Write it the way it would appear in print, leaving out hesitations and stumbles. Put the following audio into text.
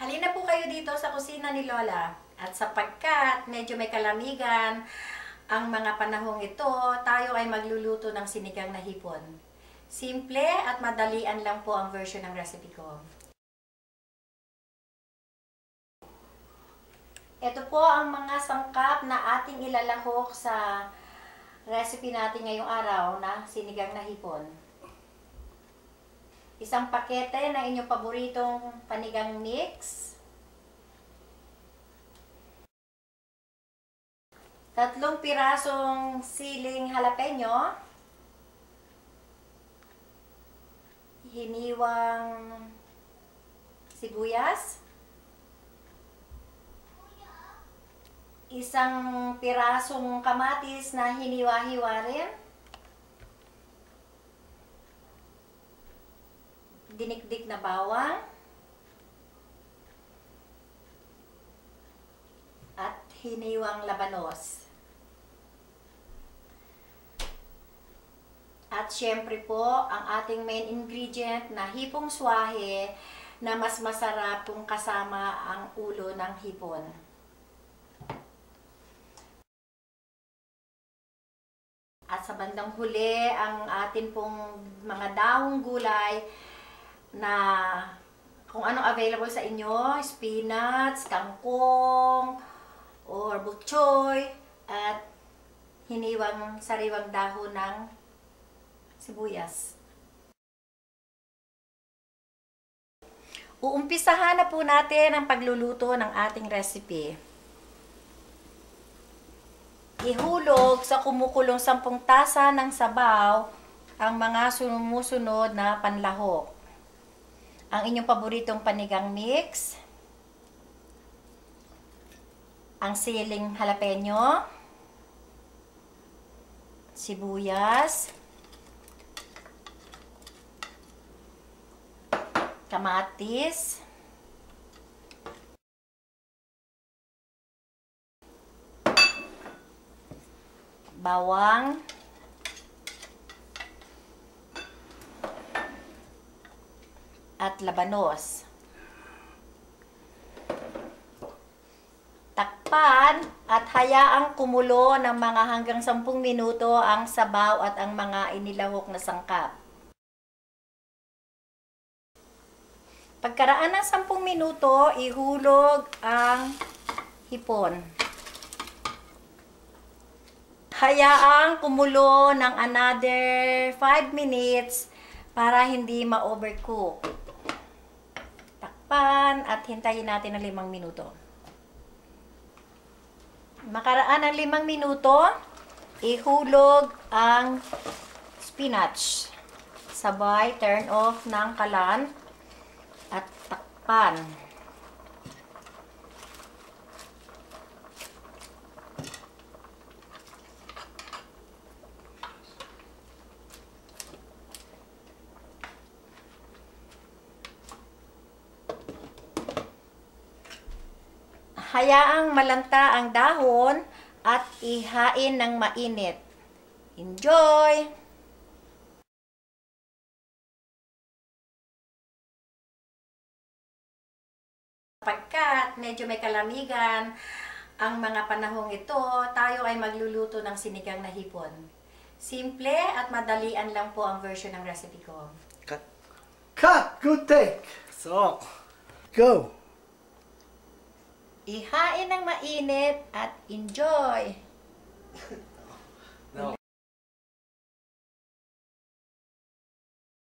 Halina po kayo dito sa kusina ni Lola. At sapagkat medyo may kalamigan ang mga panahong ito, tayo ay magluluto ng sinigang na hipon. Simple at madalian lang po ang version ng recipe ko. Ito po ang mga sangkap na ating ilalahok sa recipe natin ngayong araw na sinigang na hipon. Isang pakete ng inyong paboritong panigang mix. Tatlong pirasong siling jalapeno. Hiniwang sibuyas. Isang pirasong kamatis na hiniwa-hiwa rin. Dinikdik na bawang. At hiniwang labanos. At syempre po, ang ating main ingredient na hipong swahe na mas masarap kung kasama ang ulo ng hipon. At sa bandang huli, ang atin pong mga dahong gulay na kung anong available sa inyo, spinach, kangkong, or bok choy, at hiniwang sariwang dahon ng sibuyas. Uumpisahan na po natin ang pagluluto ng ating recipe. Ihulog sa kumukulong 10 tasa ng sabaw ang mga sumusunod na panlahok. Ang inyong paboritong panigang mix, ang siling jalapeno, sibuyas, kamatis, bawang, at labanos. Takpan at hayaang kumulo ng mga hanggang 10 minuto ang sabaw at ang mga inilahok na sangkap. Pagkaraan ng 10 minuto, ihulog ang hipon. Hayaang kumulo ng another 5 minutes para hindi ma-overcook. Takpan at hintayin natin ng 5 minuto. Makaraan ng 5 minuto, ihulog ang spinach. Sabay turn off ng kalan at takpan. Hayaang malanta ang dahon at ihain ng mainit. Enjoy! Pagkat medyo may kalamigan ang mga panahong ito, tayo ay magluluto ng sinigang na hipon. Simple at madalian lang po ang version ng recipe ko. Cut! Good take! So, Go! Ihain ng mainit at enjoy!